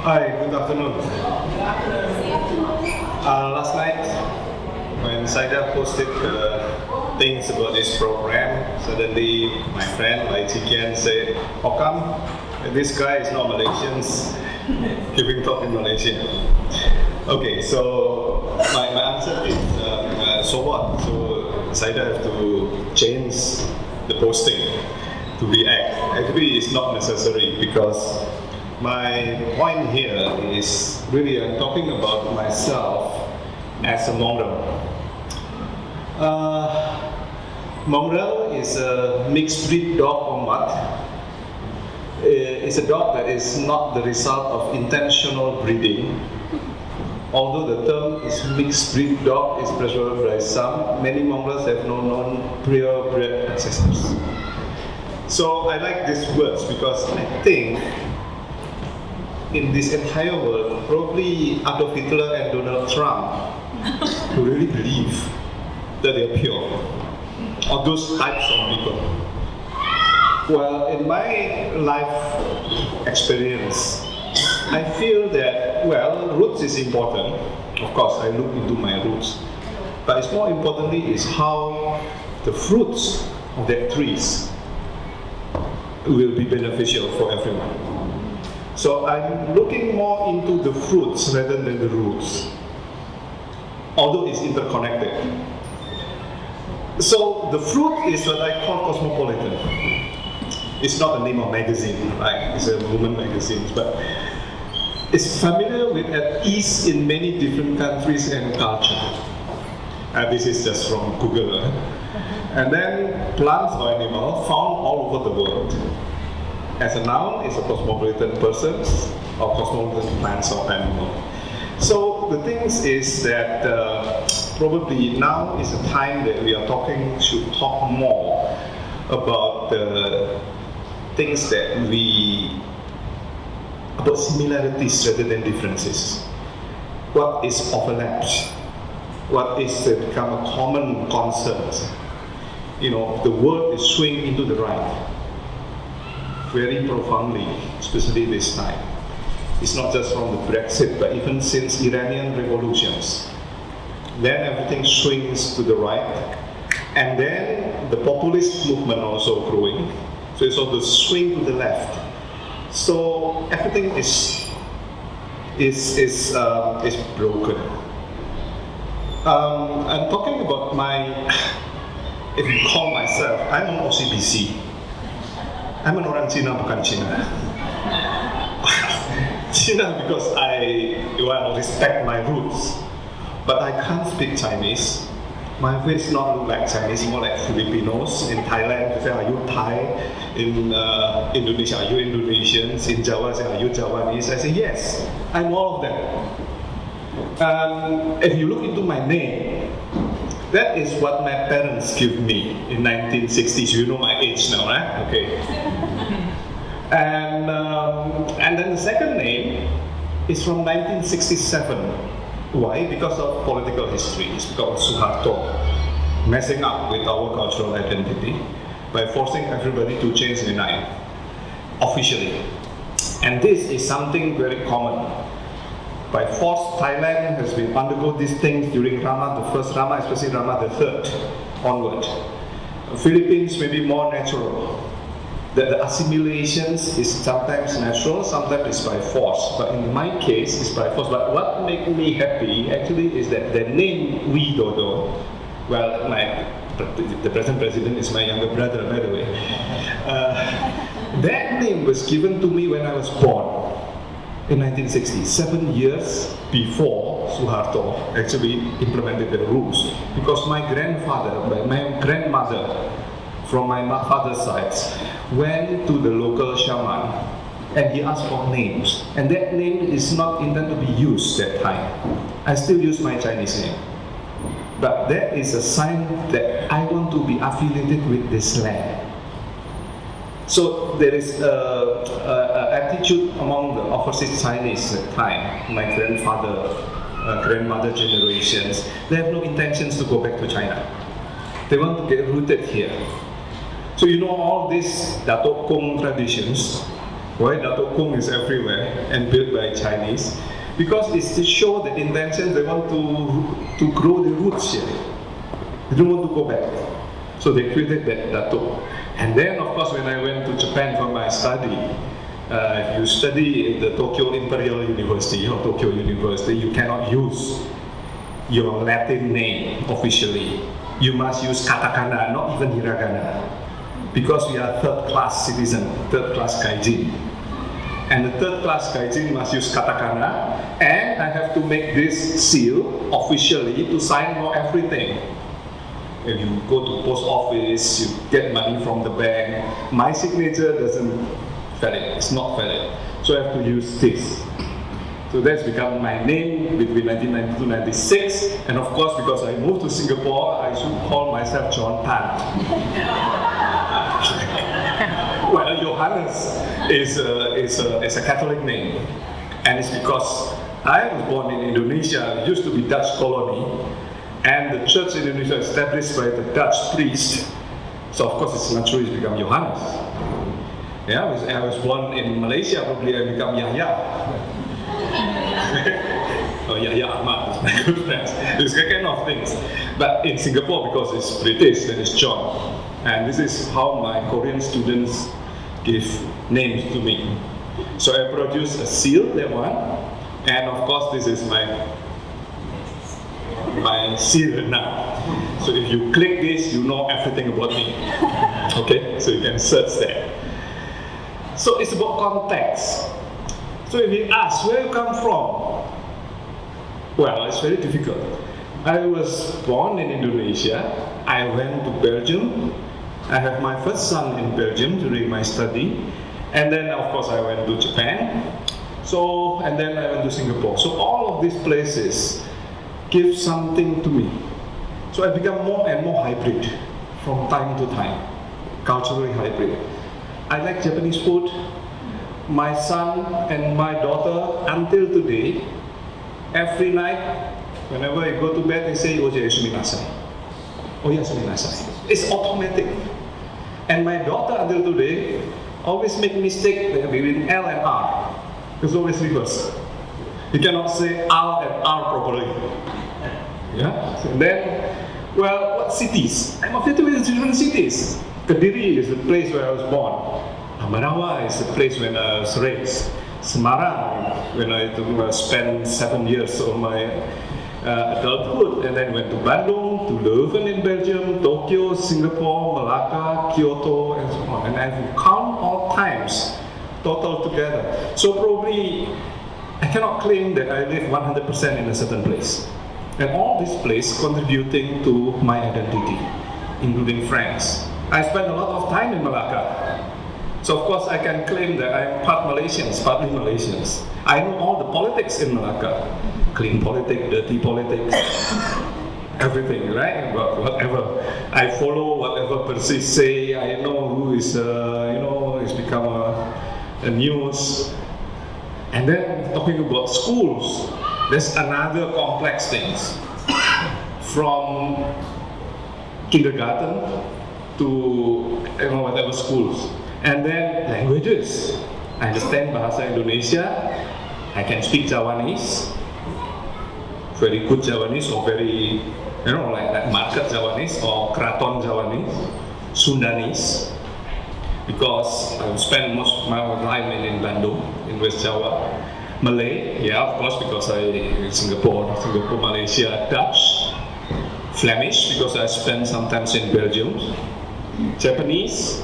Hi, good afternoon. Last night, when Saida posted things about this program, suddenly my friend Lai Chikian said, how come this guy is not Malaysian, giving talk in Malaysia? Okay, so my answer is, so what? So Saida have to change the posting to react. Actually, it's not necessary because my point here is really I'm talking about myself as a mongrel. Mongrel is a mixed breed dog or mutt. It's a dog that is not the result of intentional breeding. Although the term is mixed breed dog is preferred by some, many mongrels have no known purebred ancestors. So I like these words because I think in this entire world, probably Adolf Hitler and Donald Trump who really believe that they're pure, or those types of people. Well, in my life experience, I feel that, well, roots is important. Of course, I look into my roots. But it's more importantly is how the fruits of that trees will be beneficial for everyone. So I'm looking more into the fruits rather than the roots, although it's interconnected. So the fruit is what I call Cosmopolitan. It's not the name of magazine, right? It's a woman magazine, but it's familiar with at ease in many different countries and culture. This is just from Google. And then plants or animal found all over the world. As a noun, it's a cosmopolitan person or cosmopolitan plants or animal. So the thing is that probably now is a time that we are should talk more about the things about similarities rather than differences. What is overlaps? What is become a common concern? You know, the world is swinging into the right very profoundly, especially this time. It's not just from the Brexit, but even since Iranian revolutions. Then everything swings to the right, and then the populist movement also growing. So it's also the swing to the left. So everything is broken. I'm talking about if you call myself, I'm an OCBC. I'm an orang Cina, bukan Cina. Cina because I respect my roots, but I can't speak Chinese. My face not look like Chinese, more like Filipinos. In Thailand, they say, are you Thai? In Indonesia, are you Indonesians? In Java, they say, are you Javanese? I say, yes, I'm all of them. If you look into my name, that is what my parents gave me in 1960s. You know my age now, right? Okay. And then the second name is from 1967. Why? Because of political history. It's because of Suharto messing up with our cultural identity by forcing everybody to change the name officially. And this is something very common. By force, Thailand has been undergo these things during Rama, the first Rama, especially Rama the third onward. Philippines may be more natural. The assimilations is sometimes natural, sometimes it's by force. But in my case, it's by force. But what makes me happy actually is that the name Widodo, well, the present president is my younger brother, by the way. That name was given to me when I was born. In 1960, 7 years before Suharto actually implemented the rules. Because my grandmother, from my father's side, went to the local shaman and he asked for names. And that name is not intended to be used that time. I still use my Chinese name. But that is a sign that I want to be affiliated with this land. So there is an attitude among the overseas Chinese at the time, my grandmother generations, they have no intentions to go back to China. They want to get rooted here. So you know all these Datuk Kong traditions, Why Datuk Kung is everywhere and built by Chinese? Because it's to show the intention they want to grow the roots here. They don't want to go back. So they created that Datuk. And then, of course, when I went to Japan for my study, if you study at the Tokyo Imperial University or Tokyo University, you cannot use your Latin name officially. You must use katakana, not even hiragana. Because we are third-class citizen, third-class gaijin. And the third-class gaijin must use katakana, and I have to make this seal officially to sign for everything. If you go to post office, you get money from the bank, my signature doesn't valid, it's not valid. So I have to use this. So that's become my name between 1992 and 96, and of course because I moved to Singapore, I should call myself John Tan. Well, Johannes is a Catholic name, and it's because I was born in Indonesia. It used to be Dutch colony, and the church in Indonesia established by the Dutch priest. So of course it's natural to become Johannes. Yeah, I was born in Malaysia, probably I become Yahya. Oh, Yahya Ahmad is my good friend. These kind of things. But in Singapore, because it's British, then it's John. And this is how my Korean students give names to me. So I produced a seal, that one. And of course, this is my seal now. So if you click this, you know everything about me. Okay, so you can search there. So it's about context. So if you ask, where you come from? Well, it's very difficult. I was born in Indonesia. I went to Belgium. I have my first son in Belgium during my study. And then, of course, I went to Japan. So, and then I went to Singapore. So all of these places give something to me. So I become more and more hybrid from time to time, culturally hybrid. I like Japanese food. My son and my daughter, until today, every night, whenever I go to bed, they say, "Oje, suminasai." Oh yeah, suminasai. It's automatic. And my daughter, until today, always make mistake between L and R. It's always reverse. You cannot say R and R properly. Yeah. So then, well, what cities? I'm affiliated with different cities. Kediri is the place where I was born. Amarawa is the place when I was raised. Semarang, when I spent 7 years of my adulthood, and then went to Bandung, to Leuven in Belgium, Tokyo, Singapore, Malacca, Kyoto, and so on. And I count all times total together. So probably I cannot claim that I live 100% in a certain place. And all this place contributing to my identity, including friends. I spent a lot of time in Malacca. So of course I can claim that I'm part Malaysians, partly Malaysians. I know all the politics in Malacca. Clean politics, dirty politics, everything, right? But whatever. I follow whatever Persis say. I know who is, it's become a news. And then talking about schools, there's another complex things. From kindergarten to whatever schools. And then languages. I understand Bahasa Indonesia. I can speak Javanese. Very good Javanese or very, like market Javanese or Kraton Javanese. Sundanese. Because I spent most of my time in Bandung, in West Java. Malay, yeah, of course, because I in Singapore, Malaysia, Dutch. Flemish, because I spent sometimes in Belgium. Japanese,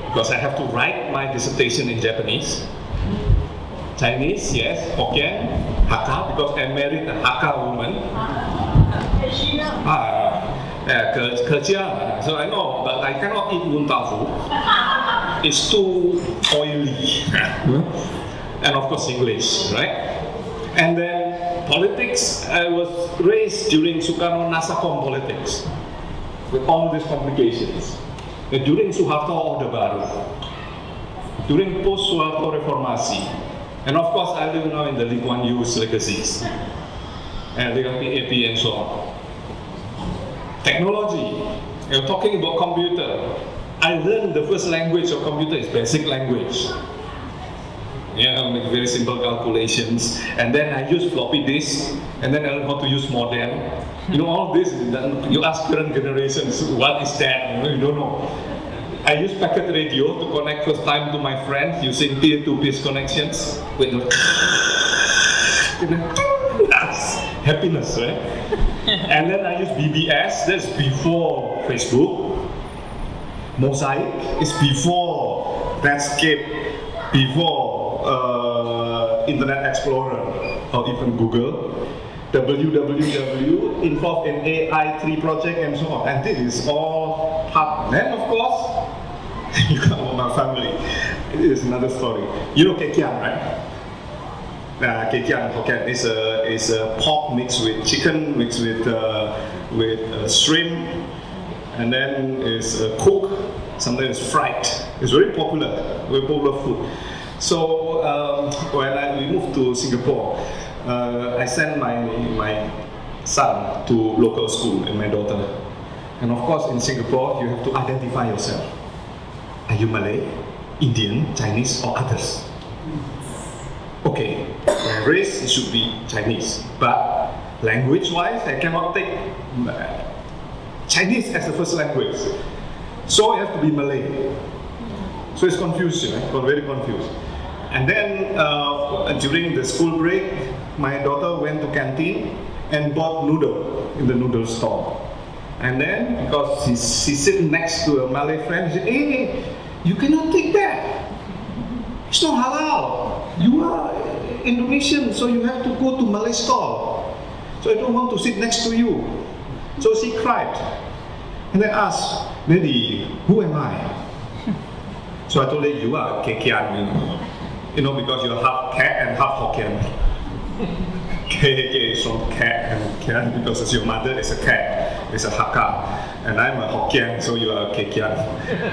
because I have to write my dissertation in Japanese. Chinese, yes. Hokkien, Hakka, because I married a Hakka woman. Kerja. So I know, but I cannot eat Yun Tau Fu. It's too oily. And of course English, right? And then politics, I was raised during Sukarno Nasakom politics, with all these complications. During Suharto Orde Baru, during post-Suharto Reformasi, and of course I live now in the Lee Kuan Yew's legacies, and the PAP and so on. Technology, you're talking about computer. I learned the first language of computer is basic language. make very simple calculations. And then I use floppy disk, and then I learn how to use modem. All this, you ask current generations, what is that? You don't know. I use packet radio to connect first time to my friends using peer-to-peer connections. With that's happiness, right? And then I use BBS, that's before Facebook. Mosaic is before Netscape, before Internet Explorer, or even Google. www involved in AI3 project and so on. And this is all hard. Then, of course, you come from my family. It is another story. You know kekian, right? Kekian Hokkien is a pork mixed with chicken, mixed with shrimp, and then is cooked. Sometimes fried. It's very popular food. So when we moved to Singapore, I sent my son to local school and my daughter. And of course, in Singapore, you have to identify yourself. Are you Malay, Indian, Chinese, or others? Okay, race it should be Chinese, but language-wise, I cannot take Chinese as the first language. So you have to be Malay. So it's confused, got very confused. And then during the school break, my daughter went to canteen and bought noodle in the noodle store. And then, because she sitting next to a Malay friend, she said, hey, you cannot take that. It's not halal. You are Indonesian, so you have to go to Malay store. So I don't want to sit next to you. So she cried. And I asked, Daddy, who am I? So I told her, you are Kekian, because you're half cat and half Hokkien. K is from cat and Kian because it's your mother is a cat, it's a Hakka, and I'm a Hokkien, so you are a Kekian.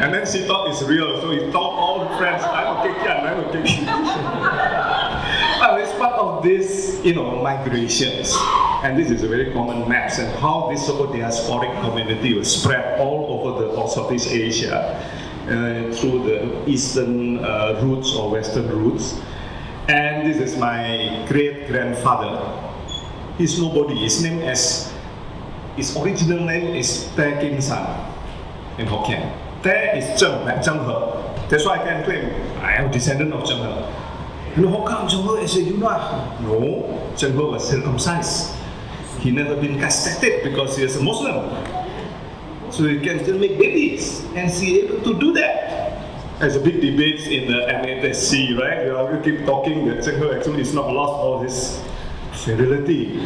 And then she thought it's real, so he told all the friends, I'm a Kekian. But it's part of this, migrations. And this is a very common maps and how this so-called diasporic community will spread all over Southeast Asia through the eastern routes or western routes. And this is my great-grandfather. He's nobody. His original name is Te Kim San in Hokkien. Te is Zheng, like Zheng He. That's why I can claim I am a descendant of Zheng He. How come Zheng He is a eunuch? No, Zheng He was circumcised. He never been castrated because he is a Muslim. So he can still make babies, and he able to do that. There's a big debate in the NATC, right? We keep talking that Zheng He actually is not lost all his virility.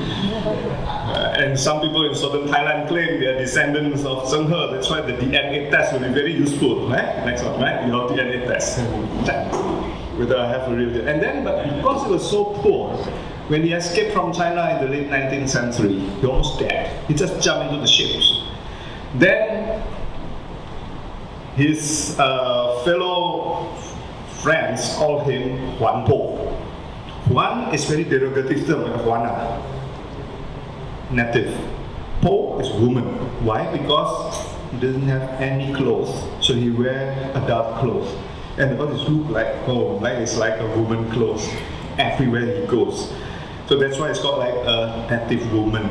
And some people in southern Thailand claim they are descendants of Zheng He. That's why the DNA test will be very useful, right? Next one, right? Your DNA test. Check whether I have a real. And then, but because he was so poor, when he escaped from China in the late 19th century, he almost died. He just jumped into the ships. Then his fellow friends called him Huan Po. Huan is very derogative term, Huana, native. Po is woman. Why? Because he doesn't have any clothes, so he wears adult clothes. And all this look like it's like a woman clothes everywhere he goes. So that's why it's called like a native woman.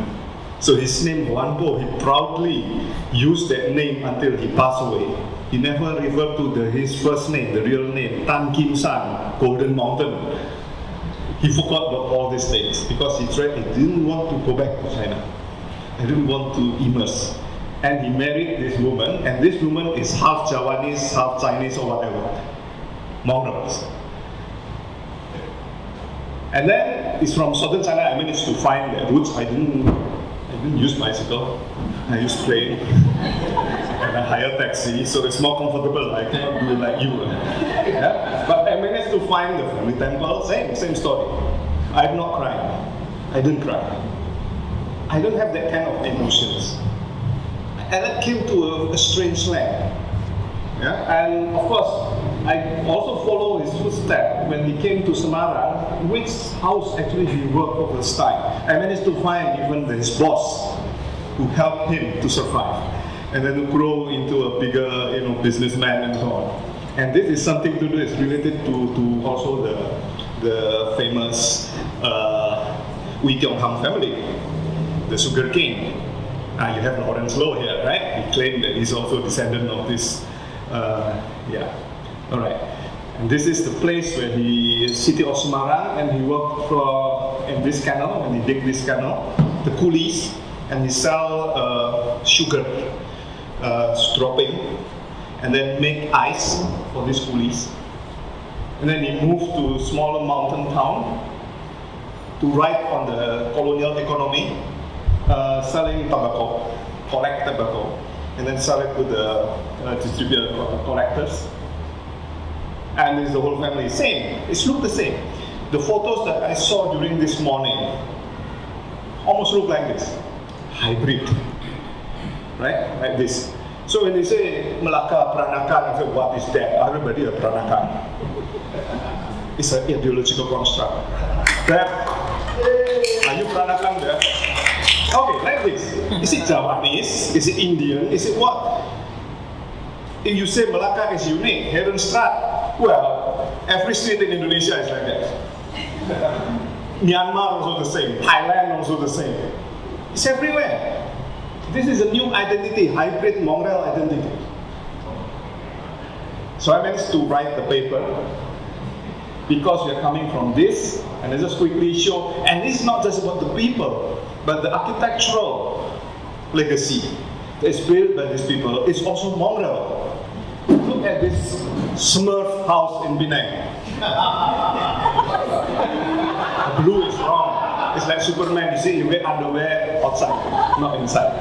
So his name Huan Po, he proudly used that name until he passed away. He never referred to his first name, the real name, Tan Kim San, Golden Mountain. He forgot about all these things because he didn't want to go back to China. He didn't want to immerse. And he married this woman, and this woman is half Javanese, half Chinese or whatever. Mongrels. And then it's from southern China. I managed to find the roots. I didn't use bicycle. I used plane. And I hired taxi, so it's more comfortable. I cannot do it like you. Yeah? But I managed to find the family temple. Same story. I'm not crying. I didn't cry. I don't have that kind of emotions. And I came to a strange land. Yeah? And of course, I also follow his footsteps when he came to Semarang, which house actually he worked for this time. I managed to find even his boss who helped him to survive and then to grow into a bigger businessman and so on. And this is something to do, it's related to also the famous Widodo family, the sugar king. You have Lawrence Low here, right? He claimed that he's also a descendant of this. All right. And this is the place where he, city of Semarang, and he worked in this canal, and he dig this canal, the coolies, and he sell sugar, stropping, and then make ice for these coolies. And then he moved to a smaller mountain town to ride on the colonial economy, selling tobacco, collect tobacco, and then sell it to the distributor collectors. And it's the whole family. Same. It looked the same. The photos that I saw during this morning almost look like this. Hybrid. Right? Like this. So when they say Melaka, Peranakan, I say, what is that? Everybody a Peranakan. It's an ideological construct. That, are you Peranakan there? Okay, like this. Is it Javanese? Is it Indian? Is it what? If you say Melaka is unique, Herenstraat, well, every street in Indonesia is like that. Myanmar also the same, Thailand also the same. It's everywhere. This is a new identity, hybrid Mongrel identity. So I managed to write the paper because we are coming from this, and I just quickly show, and this is not just about the people, but the architectural legacy that is built by these people is also Mongrel. Look at this Smurf house in Penang. Blue is wrong. It's like Superman. You see, you wear underwear outside, not inside.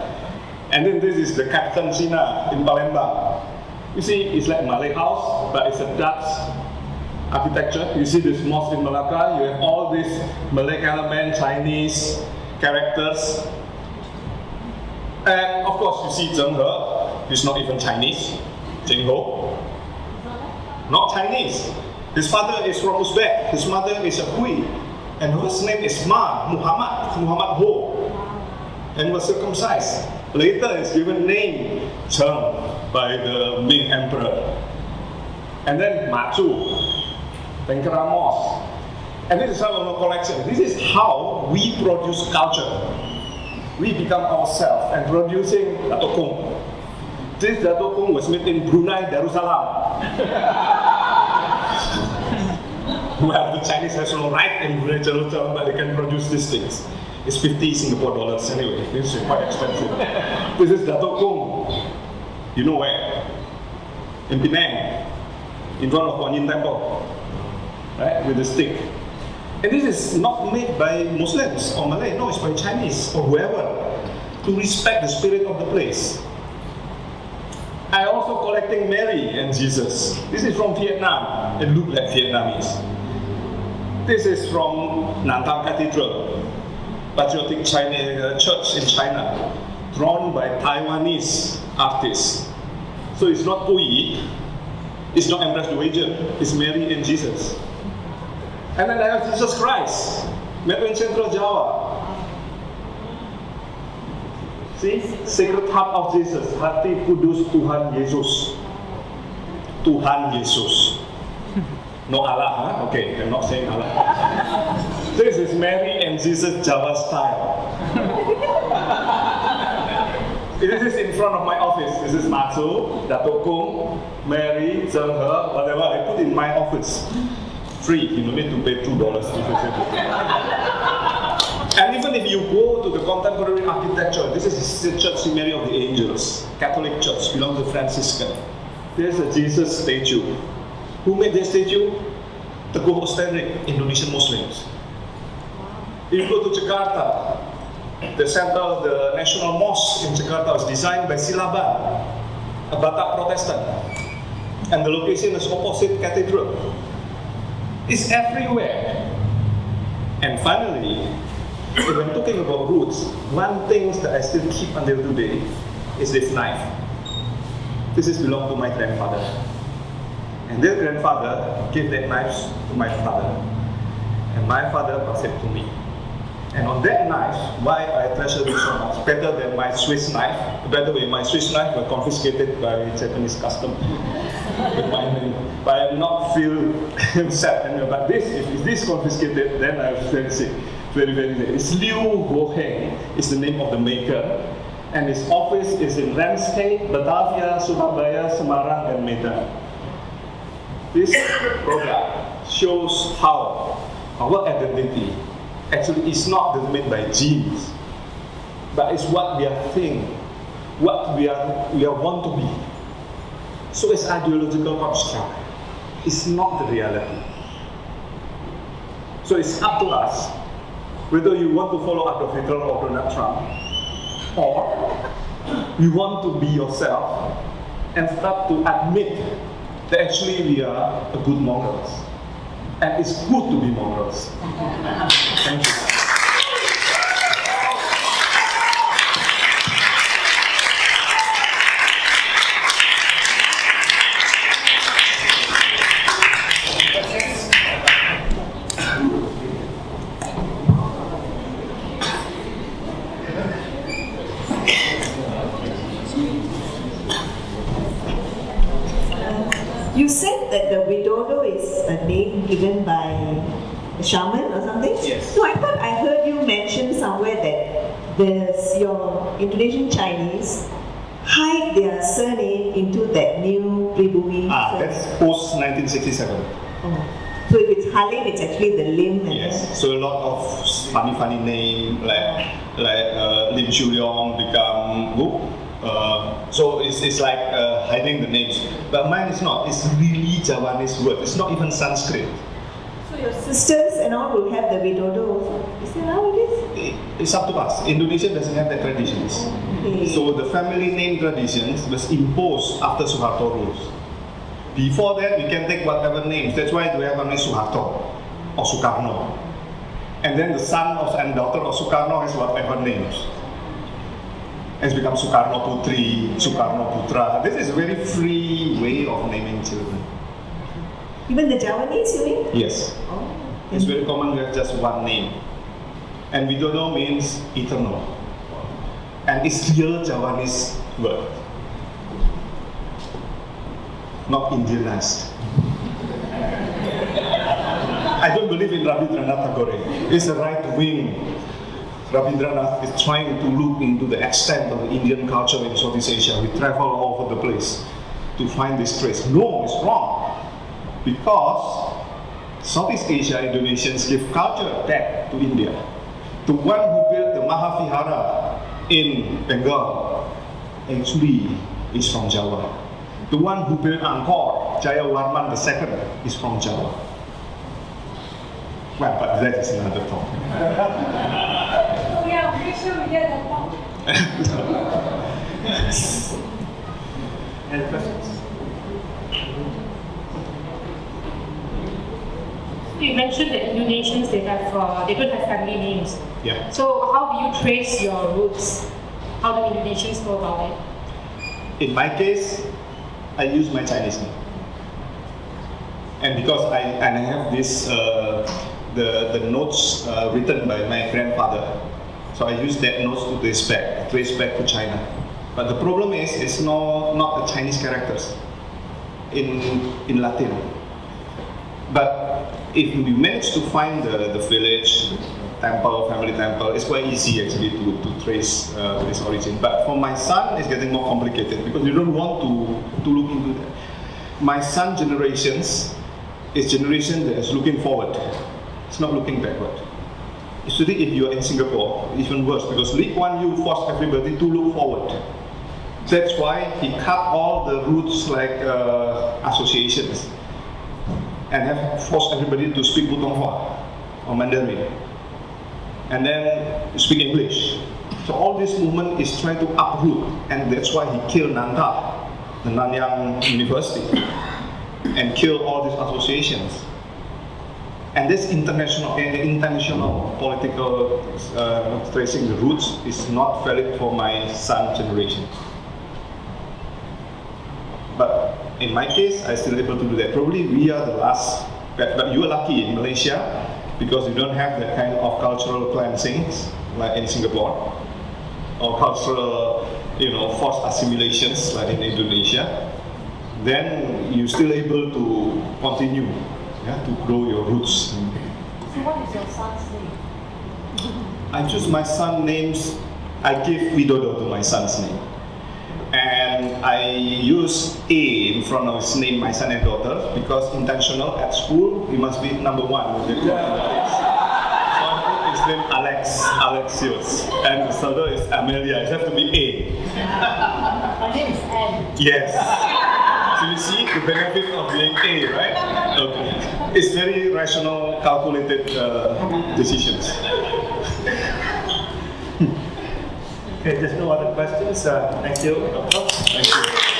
And then this is the Captain Sina in Palembang. You see, it's like Malay house, but it's a Dutch architecture. You see this mosque in Malacca. You have all these Malay element, Chinese characters. And of course, you see Zheng He. He's not even Chinese. Zheng Ho. Not Chinese. His father is from Uzbek. His mother is a Hui. And his name is Muhammad Ho. And was circumcised. Later, is given name Cheng by the Ming Emperor. And then Machu, Tengkera Mosque. And this is some of our collection. This is how we produce culture. We become ourselves and producing Dato' Kung. This Dato' Kung was made in Brunei Darussalam. Well, the Chinese has no right in Brunei Darussalam, but they can produce these things. It's 50 Singapore dollars anyway. This is quite expensive. This is Dato' Kung. You know where? In Penang, in front of Kuan Yin Temple, right? With the stick. And this is not made by Muslims or Malay. No, it's by Chinese or whoever to respect the spirit of the place. I also collecting Mary and Jesus. This is from Vietnam. It looks like Vietnamese. This is from Nantang Cathedral, patriotic China, church in China, drawn by Taiwanese artists. So it's not Puyi, it's not Empress Dowager, it's Mary and Jesus. And then I have Jesus Christ, made in Central Java. See, Sacred Heart of Jesus, Hati Kudus Tuhan Yesus. Tuhan Yesus. No Allah, huh? Okay, I'm not saying Allah. This is Mary and Jesus Java style. This is in front of my office. This is Matsu, Dato' Kung, Mary, Zheng He, whatever I put in my office. Free, you don't need to pay $2 to visit. And even if you go to the contemporary architecture, this is the Church Mary of the Angels, Catholic Church, belongs to Franciscan. There's a Jesus statue. Who made this statue? Teguh Osterik, Indonesian Muslims. If you go to Jakarta, the center of the National Mosque in Jakarta was designed by Silaban, a Batak Protestant. And the location is opposite cathedral. It's everywhere. And finally, if I'm talking about roots, one thing that I still keep until today is this knife. This is belonged to my grandfather. And their grandfather gave that knife to my father. And my father passed it to me. And on that knife, why I treasure it so much, better than my Swiss knife. By the way, my Swiss knife was confiscated by Japanese custom with my name. but I not feel sad. But if this confiscated, then I was very sick, very very sick. It's Liu Ho-heng is the name of the maker, and his office is in Ramsgate, Batavia, Surabaya, Semarang, and Medan. This product shows how our identity actually is not determined by genes, but it's what we are thinking, what we are want to be. So it's ideological construct. It's not the reality. So it's up to us whether you want to follow Adolf Hitler or Donald Trump, or you want to be yourself and start to admit that actually we are a good Mongrels. And it's good to be Mongrels. Thank you. You said that the Widodo is a name given by a shaman or something? Yes. No, I thought I heard you mention somewhere that your Indonesian Chinese hide their surname into that new Pribumi. That's post 1967. Oh. So if it's Halim, it's actually the Lim. Yes. So a lot of funny name like Lim Shu Leong become Wu. So it's like hiding the names. But mine is not. It's really Javanese word. It's not even Sanskrit. So your sisters and all will have the Widodo also? Is that how it is? It's up to us. Indonesia doesn't have that traditions. Okay. So the family name traditions was imposed after Suharto rules. Before that, we can take whatever names. That's why we have only Suharto or Sukarno. And then the son and daughter of Sukarno has whatever names. It's become Sukarno Putri, Sukarno Putra. This is a very free way of naming children. Even the Javanese, you mean? Yes. Oh. It's very common to have just one name. And Widodo means eternal. And it's real Javanese word. Not Indianized. I don't believe in Rabindranath Tagore. It's a right wing. Rabindranath is trying to look into the extent of the Indian culture in Southeast Asia. We travel all over the place to find this trace. No, it's wrong. Because Southeast Asia, Indonesians give culture back to India. The one who built the Mahavihara in Bengal actually is from Java. The one who built Angkor, Jayawarman II, is from Java. Well, but that is another topic. Yeah, pretty sure we get that point. Any questions? You mentioned that Indonesians they don't have family names. Yeah. So how do you trace your roots? How do Indonesians know about it? In my case, I use my Chinese name, and because I have this the notes written by my grandfather, so I use that notes to trace back to China. But the problem is, it's not the Chinese characters in Latin. But if we manage to find the village temple, family temple, it's quite easy actually to trace this origin. But for my son, it's getting more complicated because you don't want to look into that. My son generations is generation that is looking forward. It's not looking backward. Especially if you are in Singapore, even worse because Lee Kuan Yew forced everybody to look forward. That's why he cut all the roots like associations and have forced everybody to speak Putonghua or Mandarin and then speak English. So all this movement is trying to uproot, and that's why he killed Nanta, the Nanyang University, and killed all these associations. And this international political tracing the roots is not valid for my son generation. But in my case, I'm still able to do that. Probably we are the last, but you are lucky in Malaysia because you don't have that kind of cultural cleansings like in Singapore, or cultural, forced assimilations like in Indonesia. then you're still able to continue, to grow your roots. So what is your son's name? I choose my son names, I give Widodo to my son's name. And I use A in front of his name, my son and daughter, because intentional at school, he must be number one with the mathematics. So I put his name Alexios, and his other is Amelia. It has to be A. My name is Anne. Yes. So you see the benefit of being A, right? Okay. It's very rational, calculated decisions. Okay, there's no other questions. Thank you, Doctor. Thank you.